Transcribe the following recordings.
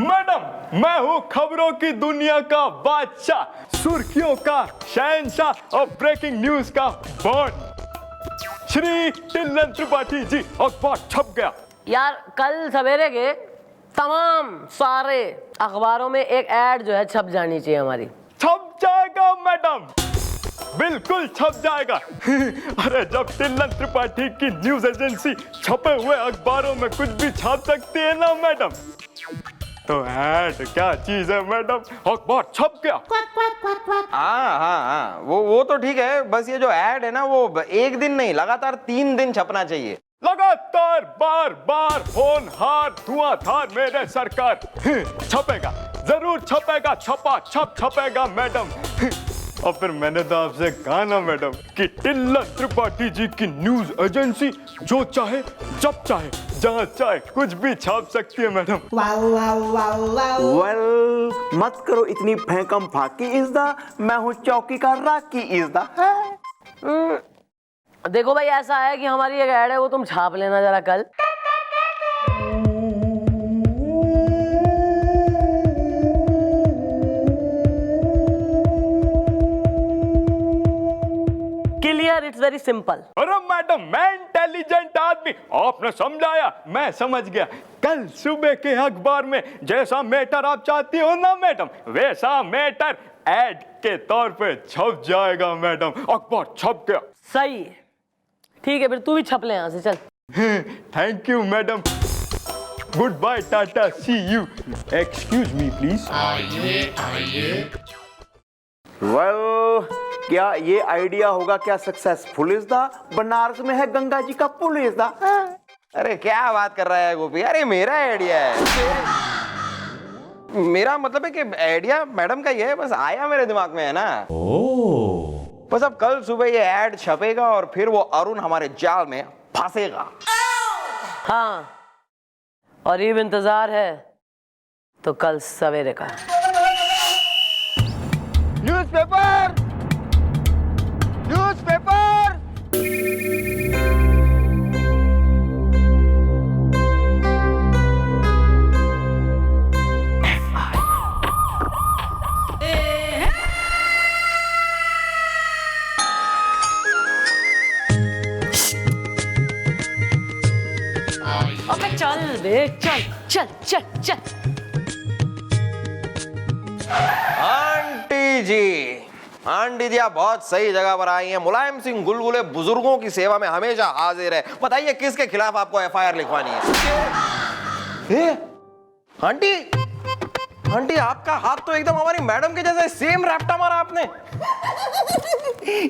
Madam, मैं हूँ खबरों की दुनिया का बादशाह, सुर्खियों का शहंशाह और ब्रेकिंग न्यूज का बॉन्ड। श्री टिल्लन त्रिपाठी जी, अखबार छप गया। यार कल सवेरे के तमाम सारे अखबारों में एक ऐड जो है छप जानी चाहिए हमारी। छप जाएगा मैडम, बिल्कुल छप जाएगा। अरे जब टिल्लन त्रिपाठी की न्यूज एजेंसी छपे हुए अखबारों में कुछ भी छाप सकती है ना मैडम, तो ऐड क्या चीज है मैडम। अखबार छप गया। हाँ, वो तो ठीक है, बस ये जो ऐड है ना वो एक दिन नहीं लगातार 3 दिन छपना चाहिए। लगातार बार बार फोन हार धुआंधार मेरे सरकार। छपेगा, जरूर छपेगा, छपा छप छपेगा मैडम। और फिर मैंने तो आपसे कहा ना मैडम कि टिल्लन त्रिपाठी जी की न्यूज एजेंसी जो चाहे जब चाहे जहां चाहे कुछ भी छाप सकती है मैडम। वेल, मत करो इतनी फेंकम फाकी इज़्दा, मैं हूँ चौकी का राकी इज़्दा। देखो भाई, ऐसा है कि हमारी एक ऐड है, वो तुम छाप लेना जरा कल। Clear, it's very simple. अरे मैडम, मैं इंटेलिजेंट आदमी, आपने समझाया, मैं समझ गया। कल सुबह के अखबार में जैसा मैटर आप चाहती हो ना मैडम, वैसा मैटर ऐड के तौर पे छप जाएगा मैडम। अखबार छप गया। सही है, ठीक है, फिर तू भी छप ले यहाँ से, चल। Thank you madam, good bye, tata, see you. Excuse me please. Well, क्या ये आइडिया होगा क्या सक्सेसफुल इज़्दा? बनारस में है गंगा जी का पुल इज़्दा। अरे क्या बात कर रहा है गोपी, अरे मेरा आइडिया है। मेरा मतलब है कि आइडिया मैडम का ये है, बस आया मेरे दिमाग में है ना। बस अब कल सुबह ये ऐड छपेगा और फिर वो अरुण हमारे जाल में फंसेगा। हाँ, और ये भी इंतजार है तो कल सवेरे का। Newspaper, newspaper. अबे चल बे, चल चल चल चल। आंटी जी आप बहुत सही जगह पर आई हैं। मुलायम सिंह गुलगुले बुजुर्गों की सेवा में हमेशा हाजिर है। बताइए किसके खिलाफ आपको एफआईआर लिखवानी है? आंटी, आंटी आपका हाथ तो एकदम हमारी मैडम के जैसे सेम रैप्टा मारा आपने।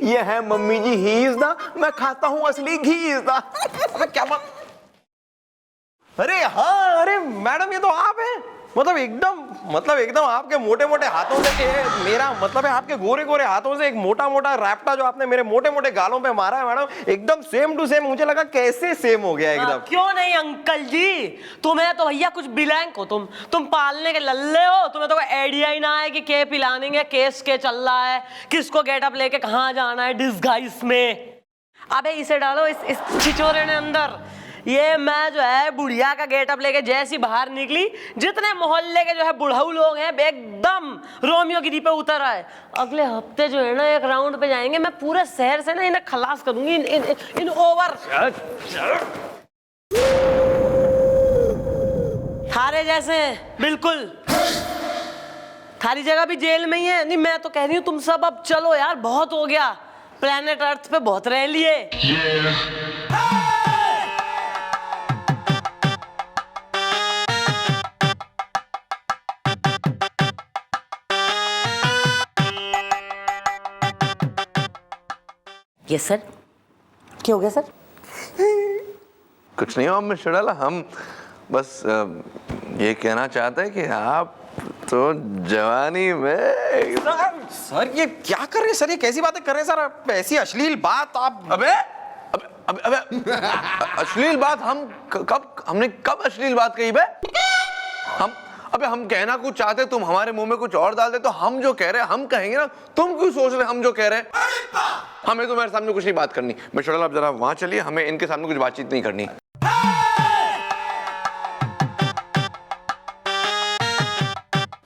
ये है मम्मी जी ही इज़्दा, मैं खाता हूँ असली घी इज़्दा। अबे क्या बात, अरे हाँ, अरे मैडम ये तो आप हैं। मतलब एकदम आपके मोटे मोटे हाथों से, मेरा मतलब है आपके गोरे गोरे हाथों से एक मोटा मोटा रैप्टा जो आपने मेरे मोटे मोटे गालों पे मारा है मैडम, एकदम सेम टू सेम। मुझे लगा कैसे सेम हो गया एकदम। क्यों नहीं अंकल जी, तुम्हें तो भैया कुछ बिलैंक हो, तुम पालने के लल्ले हो। तुम्हें तो कोई आइडिया ही ना है कि के पिलाने केस के चल रहा है, किसको गेटअप लेके कहाँ जाना है डिस्गाइज में। अबे इसे डालो इस छिचोरे ने अंदर। ये मैं जो है बुढ़िया का गेटअप लेके जैसी बाहर निकली, जितने मोहल्ले के जो है बुढ़ऊ लोग हैं एकदम रोमियो गिरी पे उतर आए। अगले हफ्ते जो है ना एक राउंड पे जाएंगे, मैं पूरे शहर से ना इन्हें खलास करूंगी इन ओवर। थारे जैसे बिल्कुल, थारी जगह भी जेल में ही है। नहीं, मैं तो कह रही हूँ तुम सब अब चलो यार, बहुत हो गया। प्लेनेट अर्थ पे बहुत रह लिए। यस सर, क्या हो गया सर? कुछ नहीं हो मिस्टर डाला, हम बस ये कहना चाहते हैं कि आप तो जवानी में। सर ये क्या कर रहे हैं सर, ये कैसी बातें कर रहे हैं सर? आप ऐसी अश्लील बात आप। अबे अश्लील बात हमने कब अश्लील बात कही बे? हम कहना कुछ चाहते, तुम हमारे मुंह में कुछ और डाल दे, तो हम जो कह रहे हैं हम कहेंगे ना। तुम क्यों सोच रहे हम जो कह रहे हैं? हमें तुम्हारे सामने कुछ नहीं बात करनी। मिस्टर डाला आप जरा वहां चलिए, हमें इनके सामने कुछ बातचीत नहीं करनी।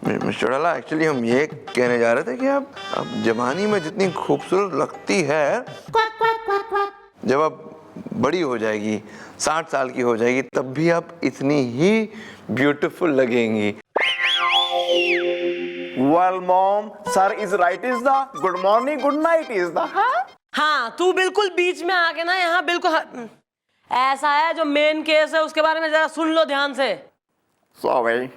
मिस्टर चौटाला, एक्चुअली हम ये कहने जा रहे थे कि आप जवानी में जितनी खूबसूरत लगती है, जब आप बड़ी हो जाएगी, 60 साल की हो जाएगी, तब भी आप इतनी ही ब्यूटीफुल लगेंगी। Well, mom, sir is right is the good morning, good night is the हाँ, तू बिल्कुल बीच में आके ना यहाँ बिल्कुल ऐसा है जो मेन केस है उसके बारे में जरा सुन लो ध्यान से। Sorry.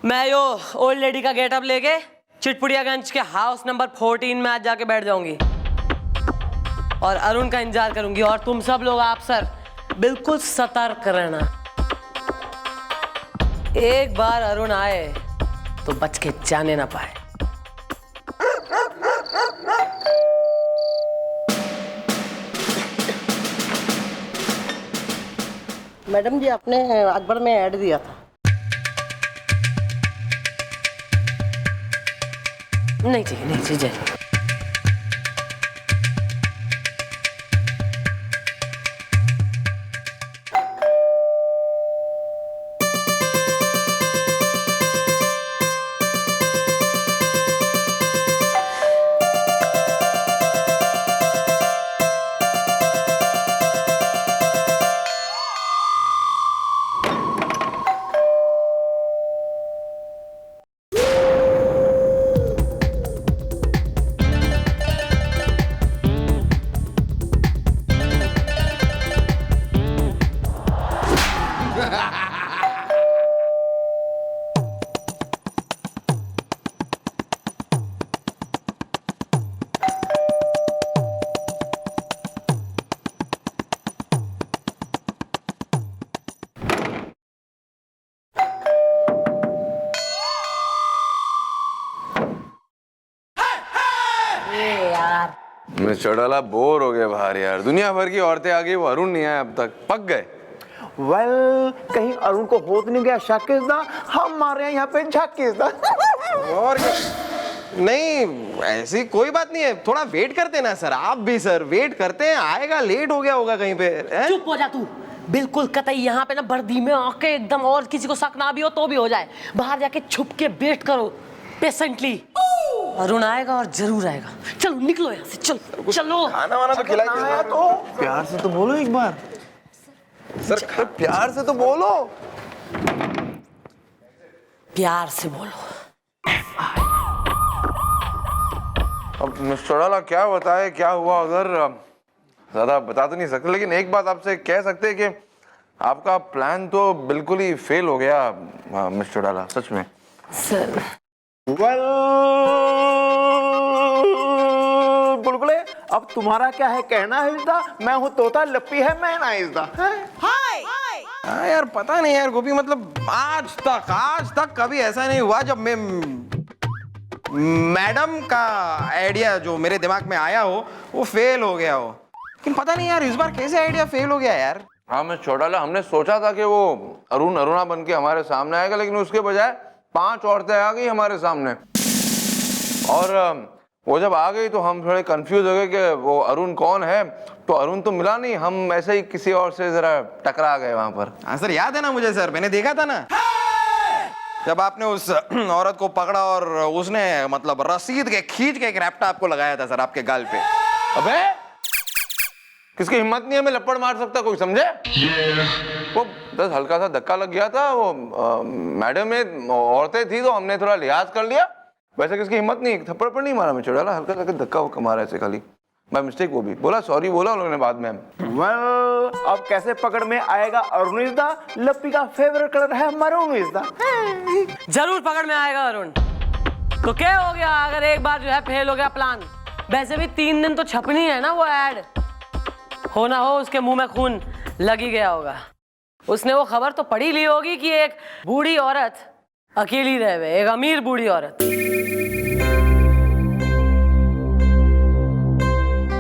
मैं यो ओल्ड लेडी का गेटअप लेके चिटपुड़ियागंज के हाउस नंबर 14 में आज जाके बैठ जाऊंगी और अरुण का इंतजार करूंगी। और तुम सब लोग आप सर बिल्कुल सतर्क रहना। एक बार अरुण आए तो बच के जाने ना पाए। मैडम जी आपने अखबार में ऐड दिया था। नहीं चाहिए, नहीं चाहिए। मिस्टर चौटाला बोर हो गए बाहर यार, दुनिया भर की औरतें आ गई, वो अरुण नहीं आया अब तक, पक गए। Well, कहीं अरुण को हो तो नहीं गया शक इस दा, हमारे यहाँ पे झक इस दा। और नहीं, ऐसी कोई बात नहीं है, थोड़ा वेट करते ना सर, आप भी सर वेट करते हैं, आएगा, लेट हो गया होगा कहीं पे। चुप हो जा तू, बिल्कुल कतई यहाँ पे ना वर्दी में आके एकदम, और किसी को शक ना भी हो तो भी हो जाए, बाहर जाके छुप के वेट करो पेशेंटली। अरुण आएगा और जरूर आएगा। चलो निकलो यहाँ से, चलो चलो। खाना वाना तो खिलाइए तो। प्यार से तो बोलो एक बार सर, प्यार से तो बोलो। प्यार से बोलो। अब मिस्टर चौटाला क्या बताए क्या हुआ उधर, ज्यादा बता तो नहीं सकते, लेकिन एक बात आपसे कह सकते हैं कि आपका प्लान तो बिल्कुल ही फेल हो गया मिस्टर चौटाला, सच में। सर Well, बुलबुले, अब तुम्हारा क्या है कहना है इसदा? मैं हूँ तोता, लप्पी है मैना इसदा। हाँ यार, पता नहीं यार गोपी, मतलब आज तक कभी ऐसा नहीं हुआ जब मैं मैडम का आइडिया जो मेरे दिमाग में आया हो वो फेल हो गया हो। लेकिन पता नहीं यार इस बार कैसे आइडिया फेल हो गया यार। हाँ मिस्टर चौटाला, हमने सोचा था कि वो अरुणा बन के हमारे सामने आएगा, लेकिन उसके बजाय 5 औरतें आ गई हमारे सामने, और वो जब आ गई तो हम थोड़े कंफ्यूज हो गए कि वो अरुण कौन है। तो अरुण तो मिला नहीं, हम ऐसे ही किसी और से जरा टकरा गए वहां पर। हाँ सर, याद है ना मुझे सर, मैंने देखा था ना जब आपने उस औरत को पकड़ा और उसने मतलब रसीद के खींच के एक रैप्टा आपको लगाया था सर आपके गाल पे। अबे किसकी हिम्मत नहीं है हमें लपड़ मार सकता कोई, समझे? वो बस हल्का सा धक्का लग गया था, वो मैडम में औरतें थी तो हमने थोड़ा लिहाज कर लिया, वैसे किसकी हिम्मत नहीं, थप्पड़ पर नहीं मारा मैं चौटाला, हल्का सा धक्का वो मारा ऐसे खाली, बाय मिस्टेक। वो भी बोला सॉरी बोला उन्होंने बाद में। Well, अब कैसे पकड़ में आएगा अरुण इसदा? लप्पी का फेवरेट कलर है मरून इसदा। जरूर पकड़ में आएगा अरुण। तो क्या हो गया अगर एक बार जो है फेल हो गया प्लान? वैसे भी 3 दिन तो छपनी है ना वो ऐड, हो ना हो उसके मुंह में खून लग ही गया होगा। उसने वो खबर तो पढ़ी ली होगी कि एक बूढ़ी औरत अकेली रह गई, एक अमीर बूढ़ी औरत,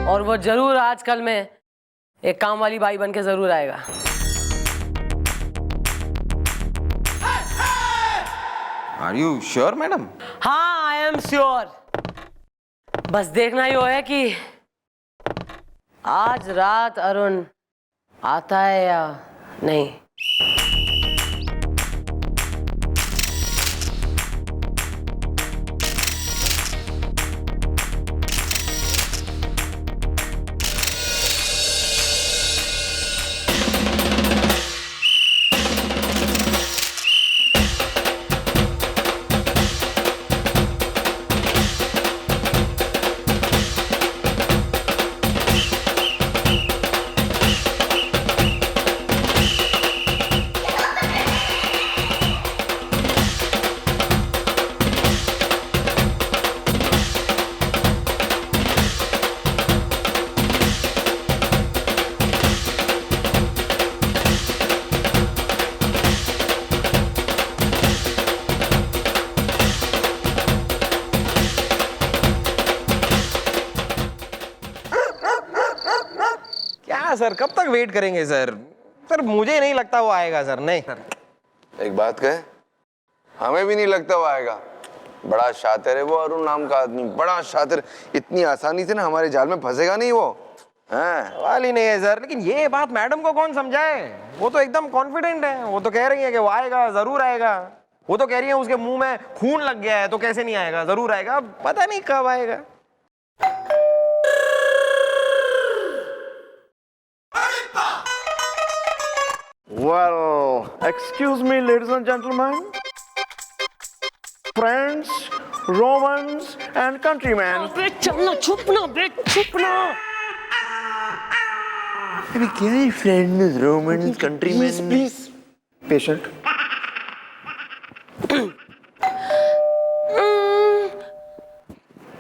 और वो जरूर आजकल में एक काम वाली बाई बन के जरूर आएगा। Are you sure madam? हाँ आई एम श्योर। बस देखना ही वो है कि आज रात अरुण आता है या नहीं। सर, कब तक वेट करेंगे सर? सर मुझे नहीं लगता वो आएगा सर, नहीं सर। एक बात कहे, हमें भी नहीं लगता वो आएगा। बड़ा शातिर है वो अरुण नाम का आदमी, बड़ा शातिर। इतनी आसानी से ना हमारे जाल में फंसेगा नहीं वो। सवाल ही नहीं है सर, लेकिन ये बात मैडम को कौन समझाए? वो तो एकदम कॉन्फिडेंट है, वो तो कह रही है कि वो आएगा, जरूर आएगा। वो तो कह रही है उसके मुंह में खून लग गया है तो कैसे नहीं आएगा, जरूर आएगा, पता नहीं कब आएगा। Well, excuse me, ladies and gentlemen, friends, Romans, and countrymen. बे चलना, चुप ना बे, चुप ना। अरे क्या है friends, Romans, countrymen? Please, patient.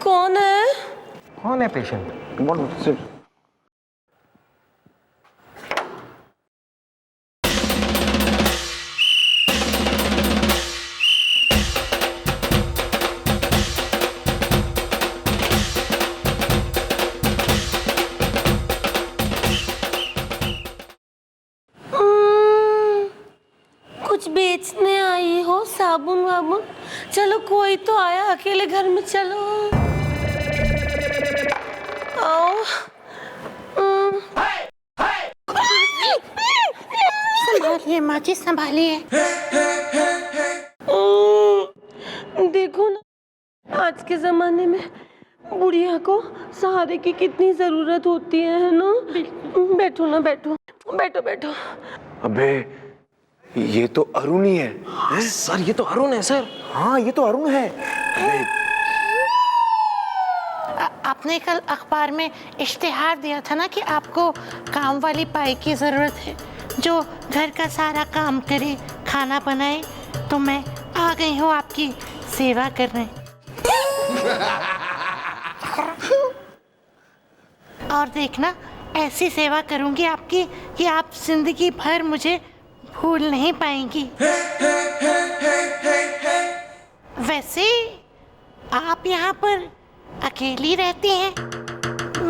कौन है? कौन है पेशेंट? What was it? कुछ बेचने आई हो, साबुन वाबुन? चलो कोई तो आया, अकेले घर में चलो आओ। संभालिए माँ जी, संभालिए। देखो ना, आज के जमाने में बुढ़िया को सहारे की कितनी जरूरत होती है ना। बैठो ना, बैठो बैठो बैठो। अबे ये तो अरुण ही है। सर ये तो अरुण है सर। हाँ, ये तो अरुण है। आपने कल अखबार में इश्तिहार दिया था ना कि आपको काम वाली पाई की ज़रूरत है, जो घर का सारा काम करे, खाना बनाए। तो मैं आ गई हूँ आपकी सेवा करने। और देखना, ऐसी सेवा करूँगी आपकी कि आप जिंदगी भर मुझे भूल नहीं पाएंगी। वैसे आप यहाँ पर अकेली रहती हैं?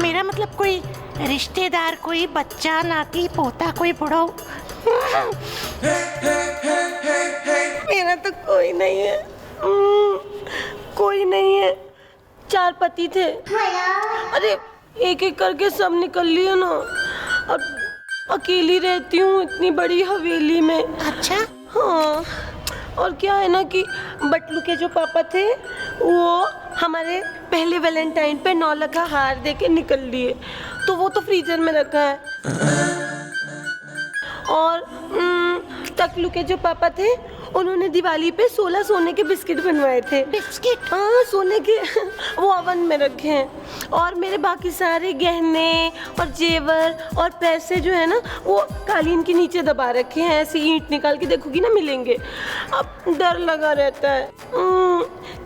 मेरा मतलब कोई रिश्तेदार, कोई बच्चा, नाती, पोता, कोई बुढ़ऊ? मेरा तो कोई नहीं है, कोई नहीं है। 4 पति थे, अरे एक एक करके सब निकल लिए ना। अब अकेली रहती हूँ इतनी बड़ी हवेली में। अच्छा। हाँ, और क्या है ना कि बटलू के जो पापा थे वो हमारे पहले वैलेंटाइन पे 9 लाख का हार दे के निकल लिए, तो वो तो फ्रीजर में रखा है। और टकलू के जो पापा थे उन्होंने दिवाली पे 16 सोने के बिस्किट बनवाए थे। बिस्किट? हाँ, सोने के, वो ओवन में रखे हैं। और मेरे बाकी सारे गहने और जेवर और पैसे जो है ना, वो कालीन के नीचे दबा रखे हैं। ऐसी ईंट निकाल के देखोगी ना मिलेंगे। अब डर लगा रहता है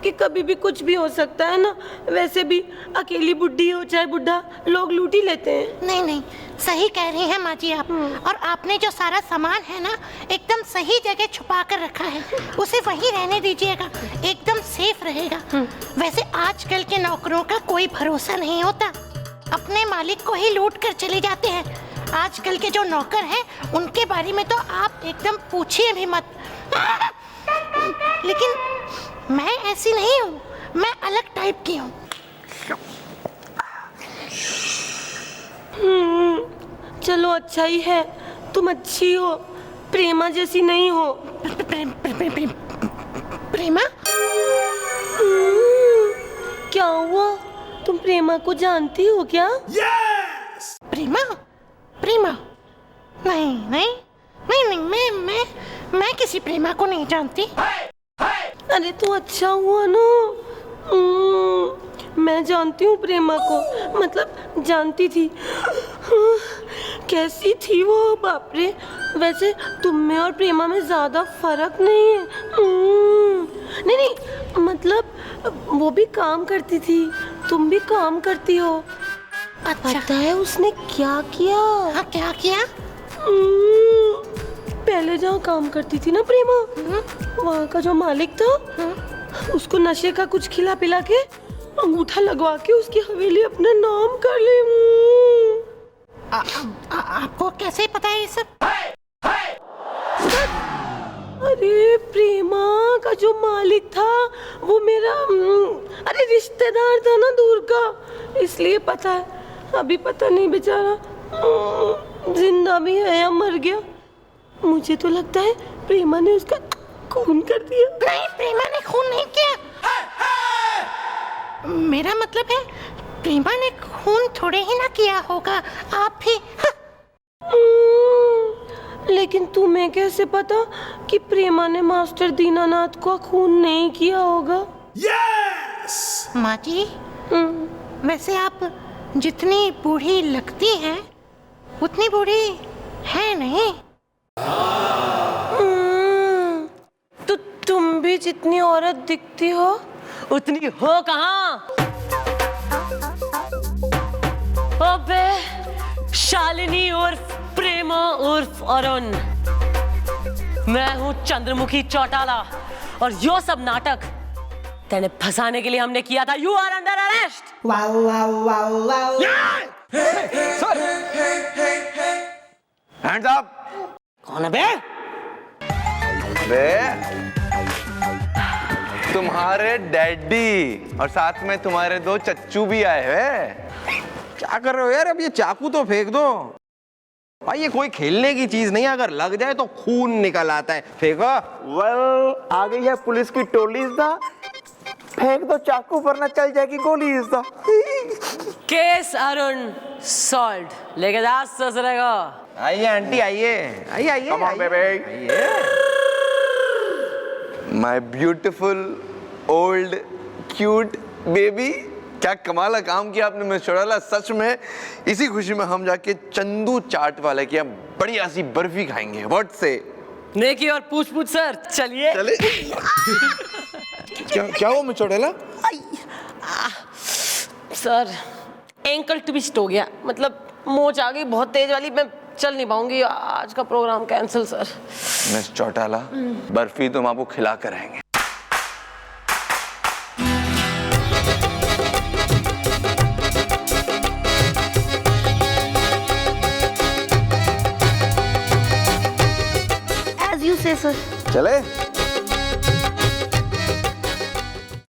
कि कभी भी कुछ भी हो सकता है ना। वैसे भी अकेली बुढ़ी हो चाहे बुढ़ा, लोग लूट ही लेते हैं। नहीं नहीं, सही कह रही हैं माँ जी आप। और आपने जो सारा सामान है ना, एकदम सही जगह छुपा कर रखा है, उसे वहीं रहने दीजिएगा, एकदम सेफ रहेगा। वैसे आजकल के नौकरों का कोई भरोसा नहीं होता, अपने मालिक को ही लूट कर चले जाते हैं। आजकल के जो नौकर हैं उनके बारे में तो आप एकदम पूछिए भी मत। लेकिन मैं ऐसी नहीं हूँ, मैं अलग टाइप की हूँ। चलो अच्छा ही है, तुम अच्छी हो, प्रेमा जैसी नहीं हो। प्रेमा? क्या हुआ, तुम प्रेमा को जानती हो क्या? प्रेमा? प्रेमा? नहीं नहीं नहीं नहीं, मैं किसी प्रेमा को नहीं जानती। अरे तो अच्छा हुआ ना। मैं जानती हूँ प्रेमा को, मतलब जानती थी। कैसी थी वो, बाप रे। वैसे तुम में और प्रेमा में ज्यादा फर्क नहीं है। नहीं नहीं, मतलब वो भी काम करती थी, तुम भी काम करती हो। अच्छा। पता है उसने क्या किया? हाँ, क्या किया? पहले जहाँ काम करती थी ना प्रेमा, वहाँ का जो मालिक था, उसको नशे का कुछ खिला पिला के अंगूठा लगवा के उसकी हवेली अपने नाम कर ली। आपको कैसे पता है ये सब? अरे प्रेमा का जो मालिक था वो मेरा अरे रिश्तेदार था ना दूर का, इसलिए पता है। अभी पता नहीं बेचारा जिंदा भी है या मर गया। मुझे तो लगता है प्रेमा ने उसका खून कर दिया। नहीं, प्रेमा ने खून नहीं किया। मेरा मतलब है प्रेमा ने खून थोड़े ही ना किया होगा, आप भी। लेकिन तुम्हें कैसे पता कि प्रेमा ने मास्टर दीनानाथ को खून नहीं किया होगा? माँ जी, वैसे आप जितनी बूढ़ी लगती हैं उतनी बूढ़ी है नहीं। तो तुम भी जितनी औरत दिखती हो उतनी हो कहाँ? अबे शालिनी उर्फ प्रेमा उर्फ अरुण, मैं हूँ चंद्रमुखी चौटाला और यो सब नाटक तेने फंसाने के लिए हमने किया था। You are under arrest. Hands up. कौन है बे? तुम्हारे डैडी और साथ में तुम्हारे 2 चच्चू भी आए हैं। क्या कर रहे हो यार? अब ये चाकू तो फेंक दो भाई, ये कोई खेलने की चीज नहीं है, अगर लग जाए तो खून निकल आता है। फेंको। वेल आ गई है पुलिस की टोली दा, फेंक दो चाकू वरना चल जाएगी गोली दा। Case Arun solve. लेके जा ससुरे को। आइए आंटी, आइए आइए आइए। Come on, baby. My beautiful old cute baby, क्या कमाल का काम किया आपने मिस चौटाला। सच में इसी खुशी में हम जाके चंदू चाट वाले की बढ़िया सी बर्फी खाएंगे। व्हाट से? नेकी और पूछ पूछ सर, चलिए। चले। क्या हुआ miss Chautala? Sir ankle twist हो गया, मतलब मोच आ गई बहुत तेज वाली, मैं चल नहीं पाऊंगी। आज का programme cancel sir. Miss Chautala, barfi तुम आपको खिला कर रहेंगे। As you say, sir. चले।